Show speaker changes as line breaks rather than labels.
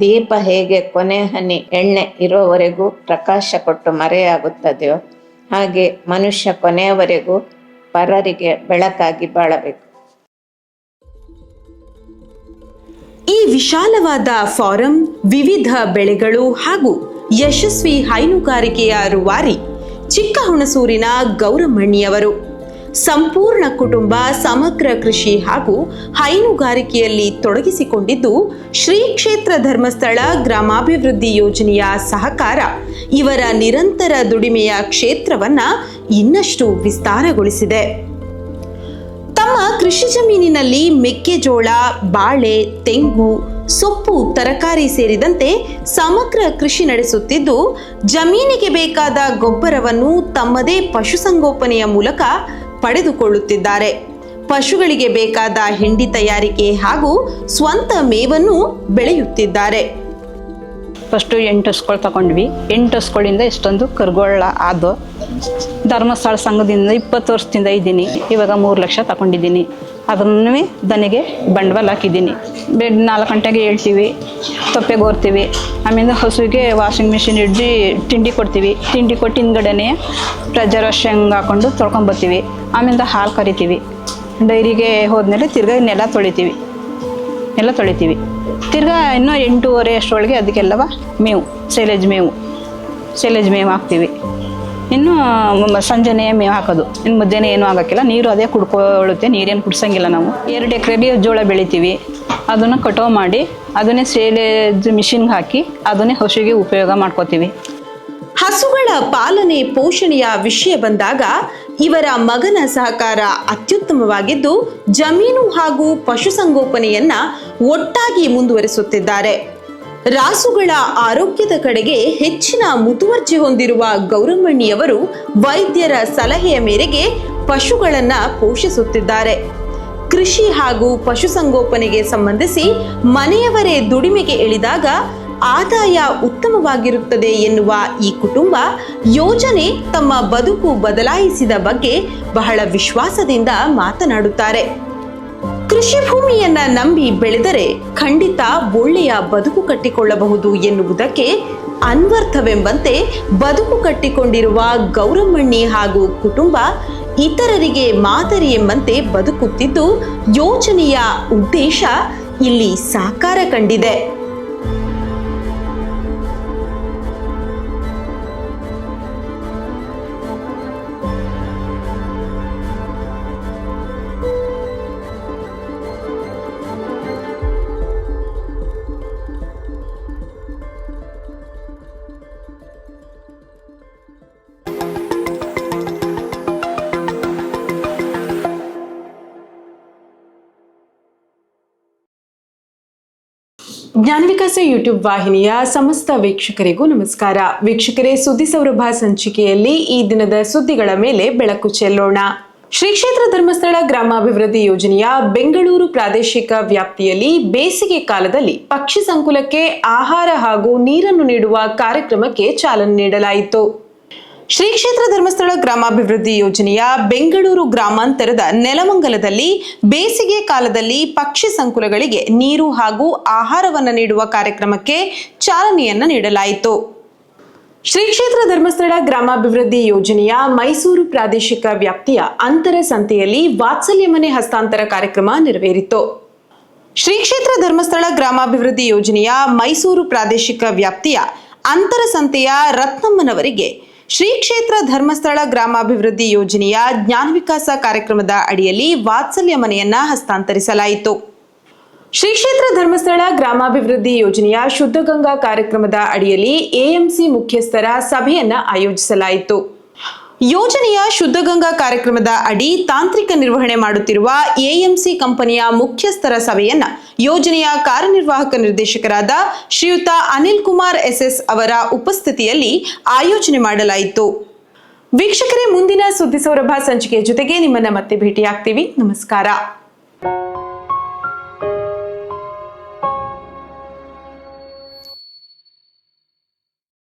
ದೀಪ ಹೇಗೆ ಕೊನೆ ಹನಿ ಎಣ್ಣೆ ಇರೋವರೆಗೂ ಪ್ರಕಾಶ ಕೊಟ್ಟು ಮರೆಯಾಗುತ್ತದೆಯೋ ಹಾಗೆ ಮನುಷ್ಯ ಕೊನೆಯವರೆಗೂ ಪರರಿಗೆ ಬೆಳಕಾಗಿ ಬಾಳಬೇಕು.
ಈ ವಿಶಾಲವಾದ ಫಾರಂ ವಿವಿಧ ಬೆಳೆಗಳು ಹಾಗೂ ಯಶಸ್ವಿ ಹೈನುಗಾರಿಕೆಯ ರೂವಾರಿ ಚಿಕ್ಕಹುಣಸೂರಿನ ಗೌರಮ್ಮಣ್ಣಿಯವರು. ಸಂಪೂರ್ಣ ಕುಟುಂಬ ಸಮಗ್ರ ಕೃಷಿ ಹಾಗೂ ಹೈನುಗಾರಿಕೆಯಲ್ಲಿ ತೊಡಗಿಸಿಕೊಂಡಿದ್ದು ಶ್ರೀ ಕ್ಷೇತ್ರ ಧರ್ಮಸ್ಥಳ ಗ್ರಾಮಾಭಿವೃದ್ಧಿ ಯೋಜನೆಯ ಸಹಕಾರ ಇವರ ನಿರಂತರ ದುಡಿಮೆಯ ಕ್ಷೇತ್ರವನ್ನ ಇನ್ನಷ್ಟು ವಿಸ್ತಾರಗೊಳಿಸಿದೆ. ತಮ್ಮ ಕೃಷಿ ಜಮೀನಿನಲ್ಲಿ ಮೆಕ್ಕೆಜೋಳ, ಬಾಳೆ, ತೆಂಗು, ಸೊಪ್ಪು, ತರಕಾರಿ ಸೇರಿದಂತೆ ಸಮಗ್ರ ಕೃಷಿ ನಡೆಸುತ್ತಿದ್ದು, ಜಮೀನಿಗೆ ಬೇಕಾದ ಗೊಬ್ಬರವನ್ನು ತಮ್ಮದೇ ಪಶುಸಂಗೋಪನೆಯ ಮೂಲಕ ಪಡೆದುಕೊಳ್ಳುತ್ತಿದ್ದಾರೆ. ಪಶುಗಳಿಗೆ ಬೇಕಾದ ಹಿಂಡಿ ತಯಾರಿಕೆ ಹಾಗೂ ಸ್ವಂತ ಮೇವನ್ನು ಬೆಳೆಯುತ್ತಿದ್ದಾರೆ.
ಫಸ್ಟು 8 ಹಸುಗಳು ತಗೊಂಡ್ವಿ. 8 ಹಸುಗಳಿಂದ ಇಷ್ಟೊಂದು ಕರುಗಳ ಆದು. ಧರ್ಮಸ್ಥಳ ಸಂಘದಿಂದ 20 ವರ್ಷದಿಂದ ಇದ್ದೀನಿ. ಇವಾಗ 3 ಲಕ್ಷ ತಗೊಂಡಿದ್ದೀನಿ. ಅದನ್ನು ದನಿಗೆ ಬಂಡವಾಳ ಹಾಕಿದ್ದೀನಿ. 4 ಗಂಟೆಗೆ ಹೇಳ್ತೀವಿ, ತೊಪ್ಪೆಗೆ ಹೋರ್ತೀವಿ. ಆಮೇಲೆ ಹಸುವಿಗೆ ವಾಷಿಂಗ್ ಮಿಷಿನ್ ಹಿಡ್ದು ತಿಂಡಿ ಕೊಡ್ತೀವಿ. ತಿಂಡಿ ಕೊಟ್ಟು ಹಿಂದ್ಗಡೆನೆ ಪ್ರೆಜರ್ವೇಷನ್ ಹಾಕೊಂಡು ತೊಳ್ಕೊಂಬರ್ತೀವಿ. ಆಮೇಲೆ ಹಾಲು ಕರಿತೀವಿ. ಡೈರಿಗೆ ಹೋದ್ಮೇಲೆ ತಿರ್ಗಾ ನೆಲ ತೊಳಿತೀವಿ. ತಿರ್ಗಾ ಇನ್ನೂ 8:30 ಅಷ್ಟರೊಳಗೆ ಅದಕ್ಕೆಲ್ಲವ ಮೇವು, ಸೈಲೇಜ್ ಮೇವು ಹಾಕ್ತೀವಿ. ಇನ್ನು ಸಂಜೆನೇ ಮೇವು ಹಾಕೋದು. ಇನ್ನು ಮಧ್ಯಾಹ್ನ ಏನೂ ಆಗೋಕ್ಕಿಲ್ಲ. ನೀರು ಅದೇ ಕುಡ್ಕೊಳ್ಳುತ್ತೆ. ನೀರೇನು ಕುಡ್ಸಂಗಿಲ್ಲ ನಾವು. 2 ಎಕರೆಗೆ ಜೋಳ ಬೆಳಿತೀವಿ. ಅದನ್ನು ಕಟಾವು ಮಾಡಿ ಅದನ್ನೇ ಸೈಲೇಜ್ ಮಿಷಿನ್ಗೆ ಹಾಕಿ ಅದನ್ನೇ ಹಸುವಿಗೆ ಉಪಯೋಗ ಮಾಡ್ಕೋತೀವಿ.
ಹಸುಗಳ ಪಾಲನೆ ಪೋಷಣೆಯ ವಿಷಯ ಬಂದಾಗ ಇವರ ಮಗನ ಸಹಕಾರ ಅತ್ಯುತ್ತಮವಾಗಿದ್ದು, ಜಮೀನು ಹಾಗೂ ಪಶುಸಂಗೋಪನೆಯನ್ನ ಒಟ್ಟಾಗಿ ಮುಂದುವರಿಸುತ್ತಿದ್ದಾರೆ. ರಾಸುಗಳ ಆರೋಗ್ಯದ ಕಡೆಗೆ ಹೆಚ್ಚಿನ ಮುತುವರ್ಜಿ ಹೊಂದಿರುವ ಗೌರಮ್ಮಣ್ಣಿಯವರು ವೈದ್ಯರ ಸಲಹೆಯ ಮೇರೆಗೆ ಪಶುಗಳನ್ನ ಪೋಷಿಸುತ್ತಿದ್ದಾರೆ. ಕೃಷಿ ಹಾಗೂ ಪಶುಸಂಗೋಪನೆಗೆ ಸಂಬಂಧಿಸಿ ಮನೆಯವರೇ ದುಡಿಮೆಗೆ ಇಳಿದಾಗ ಆದಾಯ ಉತ್ತಮವಾಗಿರುತ್ತದೆ ಎನ್ನುವ ಈ ಕುಟುಂಬ ಯೋಜನೆ ತಮ್ಮ ಬದುಕು ಬದಲಾಯಿಸಿದ ಬಗ್ಗೆ ಬಹಳ ವಿಶ್ವಾಸದಿಂದ ಮಾತನಾಡುತ್ತಾರೆ. ಕೃಷಿ ಭೂಮಿಯನ್ನ ನಂಬಿ ಬೆಳೆದರೆ ಖಂಡಿತ ಒಳ್ಳೆಯ ಬದುಕು ಕಟ್ಟಿಕೊಳ್ಳಬಹುದು ಎನ್ನುವುದಕ್ಕೆ ಅನ್ವರ್ಥವೆಂಬಂತೆ ಬದುಕು ಕಟ್ಟಿಕೊಂಡಿರುವ ಗೌರಮ್ಮಣ್ಣಿ ಹಾಗೂ ಕುಟುಂಬ ಇತರರಿಗೆ ಮಾದರಿ ಎಂಬಂತೆ ಬದುಕುತ್ತಿದ್ದು, ಯೋಜನೆಯ ಉದ್ದೇಶ ಇಲ್ಲಿ ಸಾಕಾರ ಕಂಡಿದೆ. ಜ್ಞಾನವಿಕಾಸ ಯೂಟ್ಯೂಬ್ ವಾಹಿನಿಯ ಸಮಸ್ತ ವೀಕ್ಷಕರಿಗೂ ನಮಸ್ಕಾರ. ವೀಕ್ಷಕರೇ, ಸುದ್ದಿ ಸೌರಭ ಸಂಚಿಕೆಯಲ್ಲಿ ಈ ದಿನದ ಸುದ್ದಿಗಳ ಮೇಲೆ ಬೆಳಕು ಚೆಲ್ಲೋಣ. ಶ್ರೀ ಕ್ಷೇತ್ರ ಧರ್ಮಸ್ಥಳ ಗ್ರಾಮಾಭಿವೃದ್ಧಿ ಯೋಜನೆಯ ಬೆಂಗಳೂರು ಪ್ರಾದೇಶಿಕ ವ್ಯಾಪ್ತಿಯಲ್ಲಿ ಬೇಸಿಗೆ ಕಾಲದಲ್ಲಿ ಪಕ್ಷಿ ಸಂಕುಲಕ್ಕೆ ಆಹಾರ ಹಾಗೂ ನೀರನ್ನು ನೀಡುವ ಕಾರ್ಯಕ್ರಮಕ್ಕೆ ಚಾಲನೆ ನೀಡಲಾಯಿತು. ಶ್ರೀ ಕ್ಷೇತ್ರ ಧರ್ಮಸ್ಥಳ ಗ್ರಾಮಾಭಿವೃದ್ಧಿ ಯೋಜನೆಯ ಬೆಂಗಳೂರು ಗ್ರಾಮಾಂತರದ ನೆಲಮಂಗಲದಲ್ಲಿ ಬೇಸಿಗೆ ಕಾಲದಲ್ಲಿ ಪಕ್ಷಿ ಸಂಕುಲಗಳಿಗೆ ನೀರು ಹಾಗೂ ಆಹಾರವನ್ನು ನೀಡುವ ಕಾರ್ಯಕ್ರಮಕ್ಕೆ ಚಾಲನೆಯನ್ನ ನೀಡಲಾಯಿತು. ಶ್ರೀ ಕ್ಷೇತ್ರ ಧರ್ಮಸ್ಥಳ ಗ್ರಾಮಾಭಿವೃದ್ಧಿ ಯೋಜನೆಯ ಮೈಸೂರು ಪ್ರಾದೇಶಿಕ ವ್ಯಾಪ್ತಿಯ ಅಂತರ ಸಂತೆಯಲ್ಲಿ ವಾತ್ಸಲ್ಯ ಮನೆ ಹಸ್ತಾಂತರ ಕಾರ್ಯಕ್ರಮ ನೆರವೇರಿತು. ಶ್ರೀ ಕ್ಷೇತ್ರ ಧರ್ಮಸ್ಥಳ ಗ್ರಾಮಾಭಿವೃದ್ಧಿ ಯೋಜನೆಯ ಮೈಸೂರು ಪ್ರಾದೇಶಿಕ ವ್ಯಾಪ್ತಿಯ ಅಂತರ ಸಂತೆಯ ರತ್ನಮ್ಮನವರಿಗೆ ಶ್ರೀ ಕ್ಷೇತ್ರ ಧರ್ಮಸ್ಥಳ ಗ್ರಾಮಾಭಿವೃದ್ಧಿ ಯೋಜನೆಯ ಜ್ಞಾನವಿಕಾಸ ಕಾರ್ಯಕ್ರಮದ ಅಡಿಯಲ್ಲಿ ವಾತ್ಸಲ್ಯ ಮನೆಯನ್ನ ಹಸ್ತಾಂತರಿಸಲಾಯಿತು. ಶ್ರೀ ಕ್ಷೇತ್ರ ಧರ್ಮಸ್ಥಳ ಗ್ರಾಮಾಭಿವೃದ್ಧಿ ಯೋಜನೆಯ ಶುದ್ಧ ಗಂಗಾ ಕಾರ್ಯಕ್ರಮದ ಅಡಿಯಲ್ಲಿ ಎಎಂಸಿ ಮುಖ್ಯಸ್ಥರ ಸಭೆಯನ್ನ ಆಯೋಜಿಸಲಾಯಿತು. ಯೋಜನೆಯ ಶುದ್ಧ ಗಂಗಾ ಕಾರ್ಯಕ್ರಮದ ಅಡಿ ತಾಂತ್ರಿಕ ನಿರ್ವಹಣೆ ಮಾಡುತ್ತಿರುವ ಎಎಂಸಿ ಕಂಪನಿಯ ಮುಖ್ಯಸ್ಥರ ಸಭೆಯನ್ನ ಯೋಜನೆಯ ಕಾರ್ಯನಿರ್ವಾಹಕ ನಿರ್ದೇಶಕರಾದ ಶ್ರೀಯುತ ಅನಿಲ್ ಕುಮಾರ್ ಎಸ್ಎಸ್ ಅವರ ಉಪಸ್ಥಿತಿಯಲ್ಲಿ ಆಯೋಜನೆ ಮಾಡಲಾಯಿತು. ವೀಕ್ಷಕರೇ, ಮುಂದಿನ ಸುದ್ದಿ ಸೌರಭ ಸಂಚಿಕೆಯ ಜೊತೆಗೆ ನಿಮ್ಮನ್ನ ಮತ್ತೆ ಭೇಟಿಯಾಗ್ತೀವಿ. ನಮಸ್ಕಾರ.